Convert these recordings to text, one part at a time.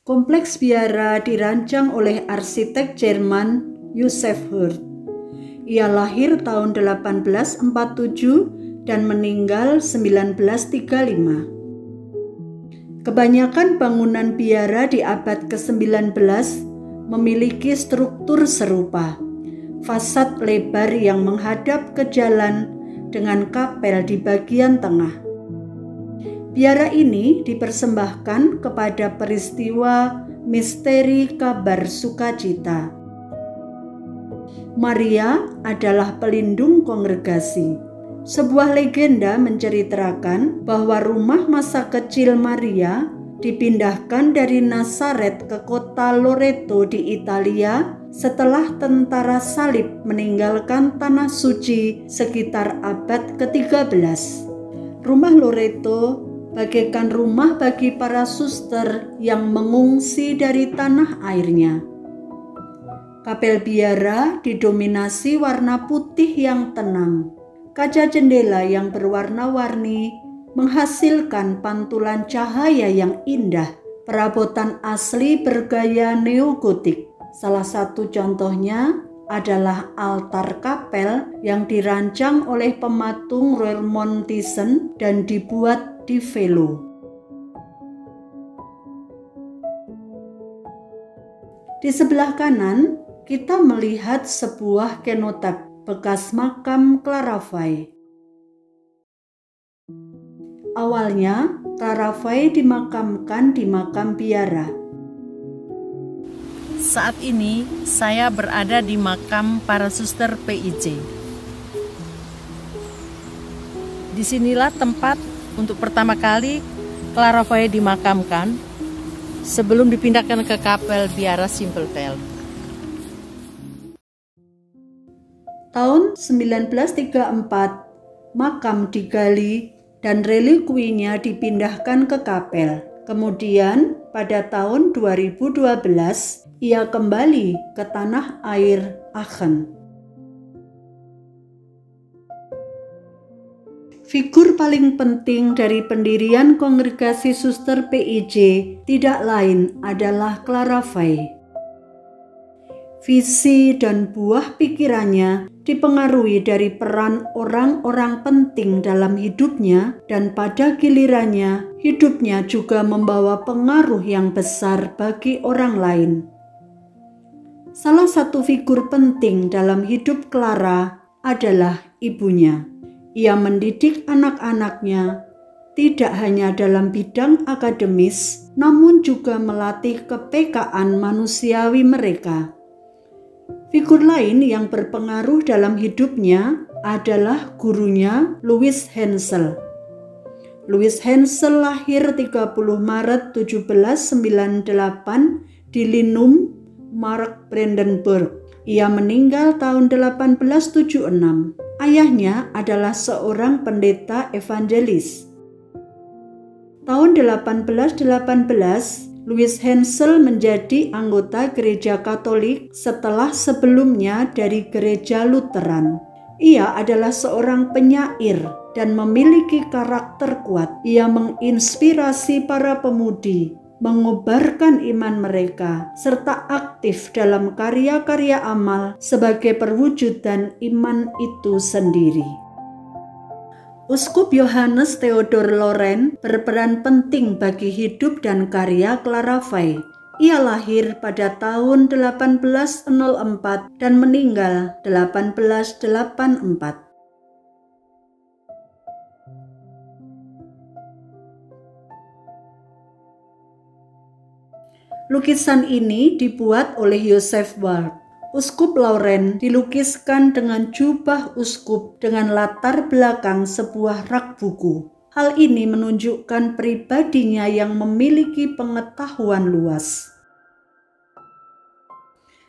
Kompleks biara dirancang oleh arsitek Jerman Joseph Hurt. Ia lahir tahun 1847 dan meninggal 1935. Kebanyakan bangunan biara di abad ke-19 memiliki struktur serupa. Fasad lebar yang menghadap ke jalan dengan kapel di bagian tengah. Biara ini dipersembahkan kepada peristiwa misteri kabar sukacita. Maria adalah pelindung kongregasi. Sebuah legenda menceritakan bahwa rumah masa kecil Maria dipindahkan dari Nazaret ke kota Loreto di Italia setelah tentara salib meninggalkan tanah suci sekitar abad ke-13. Rumah Loreto bagaikan rumah bagi para suster yang mengungsi dari tanah airnya. Kapel biara didominasi warna putih yang tenang. Kaca jendela yang berwarna-warni menghasilkan pantulan cahaya yang indah. Perabotan asli bergaya neogotik. Salah satu contohnya adalah altar kapel yang dirancang oleh pematung Roermond Thyssen dan dibuat di Velo. Di sebelah kanan, kita melihat sebuah kenotap bekas makam Claravall. Awalnya, Claravall dimakamkan di makam biara. Saat ini, saya berada di makam para suster PIJ. Disinilah tempat untuk pertama kali Claravall dimakamkan sebelum dipindahkan ke kapel biara Simpelveld. Tahun 1934, makam digali dan relikuinya dipindahkan ke kapel. Kemudian pada tahun 2012, ia kembali ke tanah air Aachen. Figur paling penting dari pendirian kongregasi suster PIJ tidak lain adalah Claravall. Visi dan buah pikirannya dipengaruhi dari peran orang-orang penting dalam hidupnya, dan pada gilirannya hidupnya juga membawa pengaruh yang besar bagi orang lain. Salah satu figur penting dalam hidup Clara adalah ibunya. Ia mendidik anak-anaknya tidak hanya dalam bidang akademis, namun juga melatih kepekaan manusiawi mereka. Figur lain yang berpengaruh dalam hidupnya adalah gurunya Louis Hensel. Louis Hensel lahir 30 Maret 1798 di Linum, Mark Brandenburg. Ia meninggal tahun 1876. Ayahnya adalah seorang pendeta evangelis. Tahun 1818, Louis Hensel menjadi anggota gereja Katolik setelah sebelumnya dari gereja Lutheran. Ia adalah seorang penyair dan memiliki karakter kuat. Ia menginspirasi para pemudi, mengobarkan iman mereka, serta aktif dalam karya-karya amal sebagai perwujudan iman itu sendiri. Uskup Johannes Theodor Loren berperan penting bagi hidup dan karya Claravall. Ia lahir pada tahun 1804 dan meninggal 1884. Lukisan ini dibuat oleh Joseph Wald. Uskup Lauren dilukiskan dengan jubah uskup dengan latar belakang sebuah rak buku. Hal ini menunjukkan pribadinya yang memiliki pengetahuan luas.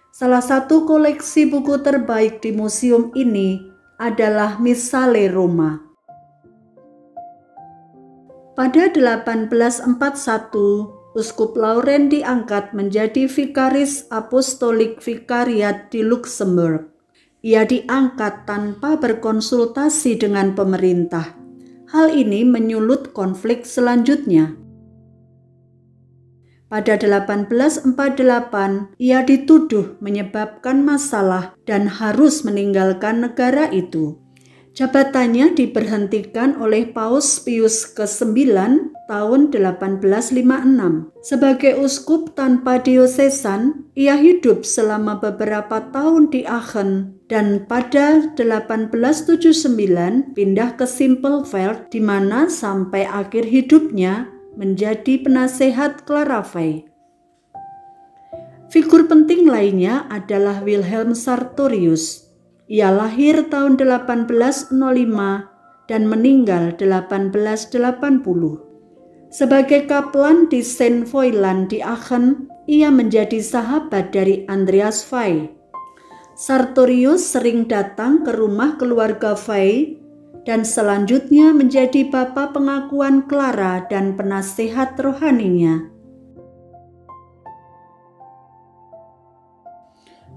Salah satu koleksi buku terbaik di museum ini adalah Missale Roma. Pada 1841, Uskup Lauren diangkat menjadi Vikaris Apostolik Vikariat di Luxembourg. Ia diangkat tanpa berkonsultasi dengan pemerintah. Hal ini menyulut konflik selanjutnya. Pada 1848, ia dituduh menyebabkan masalah dan harus meninggalkan negara itu. Jabatannya diberhentikan oleh Paus Pius ke-9 tahun 1856. Sebagai uskup tanpa diosesan, ia hidup selama beberapa tahun di Aachen dan pada 1879 pindah ke Simpelveld di mana sampai akhir hidupnya menjadi penasehat Klaravai. Figur penting lainnya adalah Wilhelm Sartorius. Ia lahir tahun 1805 dan meninggal 1880. Sebagai kaplan di Saint Voiland di Aachen, ia menjadi sahabat dari Andreas Fay. Sartorius sering datang ke rumah keluarga Fay dan selanjutnya menjadi bapa pengakuan Clara dan penasehat rohaninya.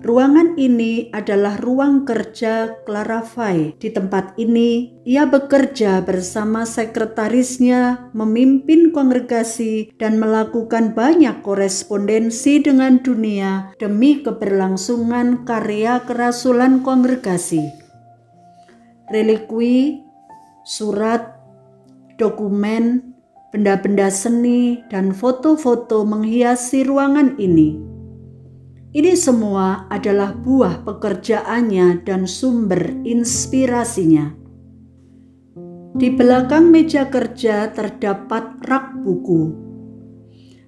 Ruangan ini adalah ruang kerja Klaravai. Di tempat ini, ia bekerja bersama sekretarisnya, memimpin kongregasi, dan melakukan banyak korespondensi dengan dunia demi keberlangsungan karya kerasulan kongregasi. Relikwi, surat, dokumen, benda-benda seni, dan foto-foto menghiasi ruangan ini. Ini semua adalah buah pekerjaannya dan sumber inspirasinya. Di belakang meja kerja terdapat rak buku.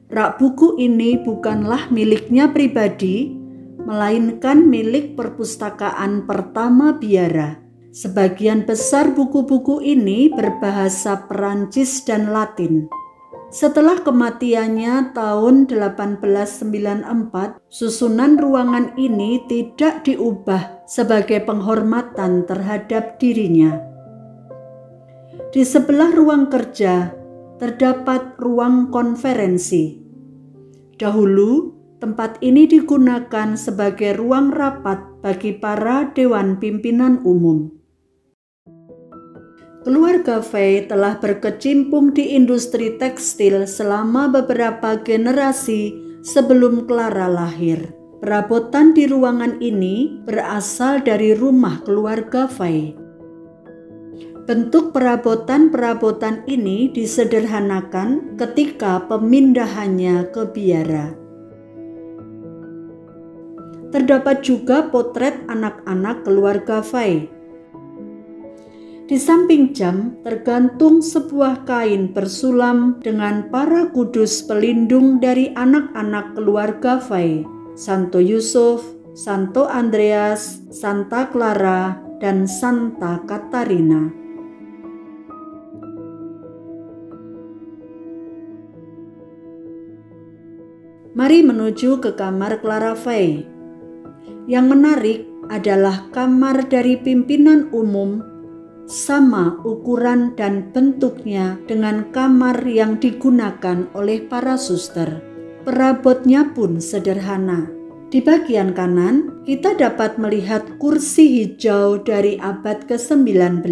Rak buku ini bukanlah miliknya pribadi, melainkan milik perpustakaan pertama biara. Sebagian besar buku-buku ini berbahasa Perancis dan Latin. Setelah kematiannya tahun 1894, susunan ruangan ini tidak diubah sebagai penghormatan terhadap dirinya. Di sebelah ruang kerja terdapat ruang konferensi. Dahulu, tempat ini digunakan sebagai ruang rapat bagi para dewan pimpinan umum. Keluarga Fay telah berkecimpung di industri tekstil selama beberapa generasi sebelum Clara lahir. Perabotan di ruangan ini berasal dari rumah keluarga Fay. Bentuk perabotan-perabotan ini disederhanakan ketika pemindahannya ke biara. Terdapat juga potret anak-anak keluarga Fay. Di samping jam tergantung sebuah kain bersulam dengan para kudus pelindung dari anak-anak keluarga Fay, Santo Yusuf, Santo Andreas, Santa Clara, dan Santa Katarina. Mari menuju ke kamar Clara Fay. Yang menarik adalah kamar dari pimpinan umum sama ukuran dan bentuknya dengan kamar yang digunakan oleh para suster. Perabotnya pun sederhana. Di bagian kanan, kita dapat melihat kursi hijau dari abad ke-19.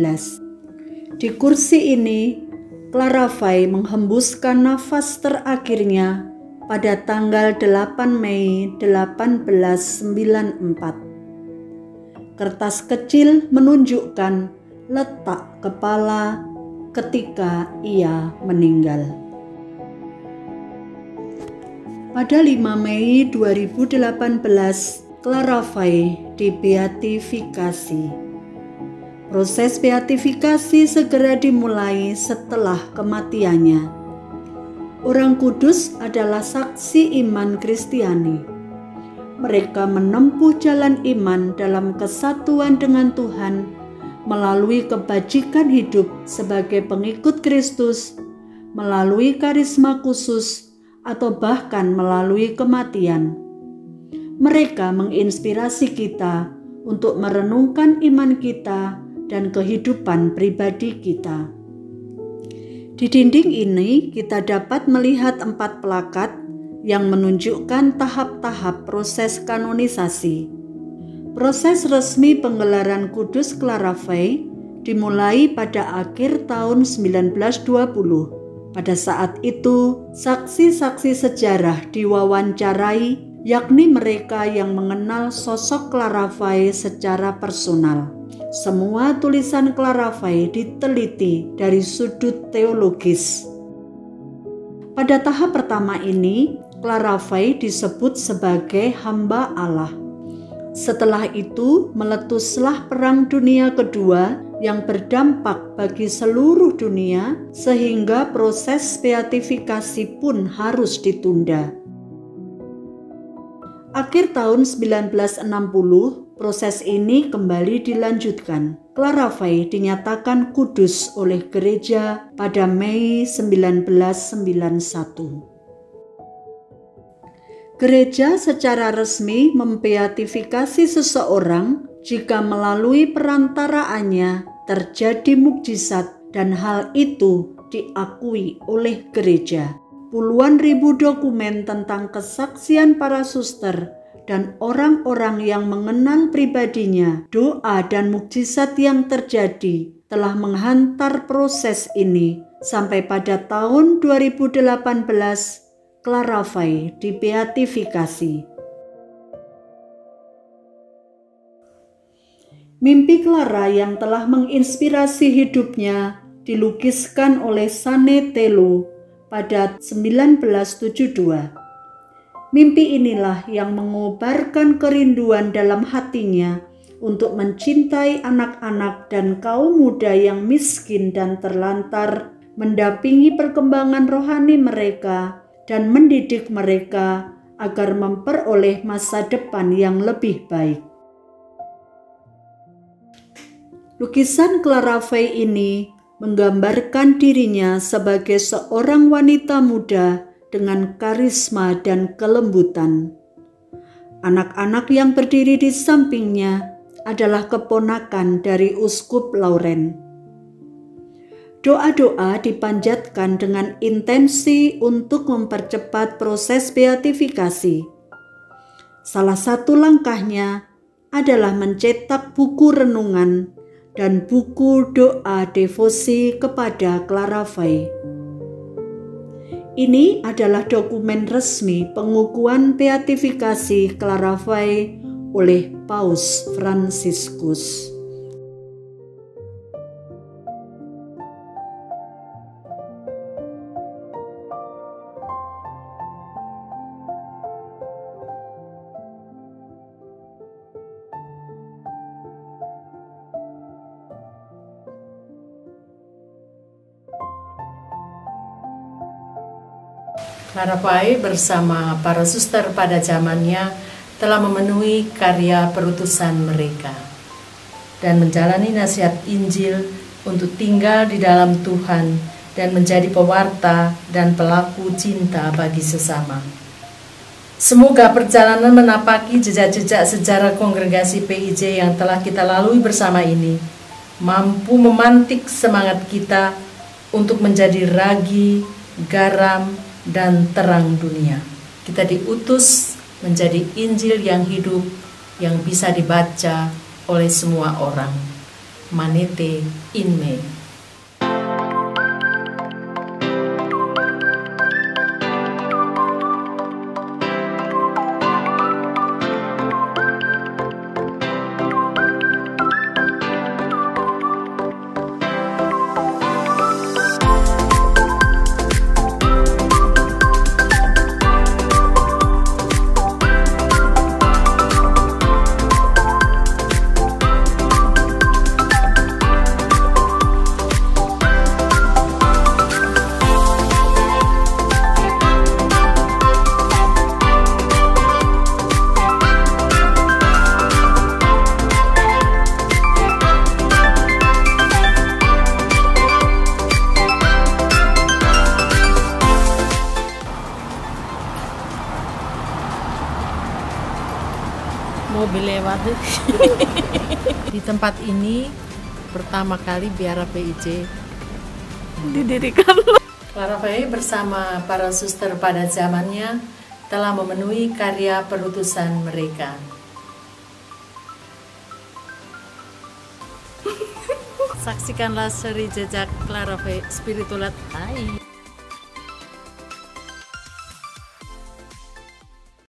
Di kursi ini, Clara Fay menghembuskan nafas terakhirnya pada tanggal 8 Mei 1894. Kertas kecil menunjukkan letak kepala ketika ia meninggal. Pada 5 Mei 2018, Clara Fay dibeatifikasi. Proses beatifikasi segera dimulai setelah kematiannya. Orang kudus adalah saksi iman Kristiani. Mereka menempuh jalan iman dalam kesatuan dengan Tuhan melalui kebajikan hidup sebagai pengikut Kristus, melalui karisma khusus, atau bahkan melalui kematian. Mereka menginspirasi kita untuk merenungkan iman kita dan kehidupan pribadi kita. Di dinding ini kita dapat melihat 4 plakat yang menunjukkan tahap-tahap proses kanonisasi. Proses resmi penggelaran kudus Clara Fay dimulai pada akhir tahun 1920. Pada saat itu, saksi-saksi sejarah diwawancarai, yakni mereka yang mengenal sosok Clara Fey secara personal. Semua tulisan Clara Fey diteliti dari sudut teologis. Pada tahap pertama ini, Clara Fey disebut sebagai hamba Allah. Setelah itu, meletuslah Perang Dunia Kedua yang berdampak bagi seluruh dunia, sehingga proses beatifikasi pun harus ditunda. Akhir tahun 1960, proses ini kembali dilanjutkan. Clara Fey dinyatakan kudus oleh gereja pada Mei 1991. Gereja secara resmi membeatifikasi seseorang jika melalui perantaraannya terjadi mukjizat dan hal itu diakui oleh gereja. Puluhan ribu dokumen tentang kesaksian para suster dan orang-orang yang mengenal pribadinya, doa dan mukjizat yang terjadi telah menghantar proses ini sampai pada tahun 2018 Clara Fey dibeatifikasi. Mimpi Clara yang telah menginspirasi hidupnya dilukiskan oleh Sane Telo pada 1972. Mimpi inilah yang mengobarkan kerinduan dalam hatinya untuk mencintai anak-anak dan kaum muda yang miskin dan terlantar, mendampingi perkembangan rohani mereka, dan mendidik mereka agar memperoleh masa depan yang lebih baik. Lukisan Clara Fey ini menggambarkan dirinya sebagai seorang wanita muda dengan karisma dan kelembutan. Anak-anak yang berdiri di sampingnya adalah keponakan dari Uskup Lauren. Doa-doa dipanjatkan dengan intensi untuk mempercepat proses beatifikasi. Salah satu langkahnya adalah mencetak buku renungan dan buku doa devosi kepada Clara Fey. Ini adalah dokumen resmi pengukuhan beatifikasi Clara Fey oleh Paus Fransiskus. Clara Fey bersama para suster pada zamannya telah memenuhi karya perutusan mereka dan menjalani nasihat Injil untuk tinggal di dalam Tuhan dan menjadi pewarta dan pelaku cinta bagi sesama. Semoga perjalanan menapaki jejak-jejak sejarah kongregasi PIJ yang telah kita lalui bersama ini mampu memantik semangat kita untuk menjadi ragi, garam, dan terang dunia. Kita diutus menjadi Injil yang hidup yang bisa dibaca oleh semua orang. Manete in me. Mobil lewat. Di tempat ini pertama kali biara PIJ Didirikan. Clara Fey bersama para suster pada zamannya telah memenuhi karya perutusan mereka. Saksikanlah seri jejak Clara Fey Spiritualat. Hai.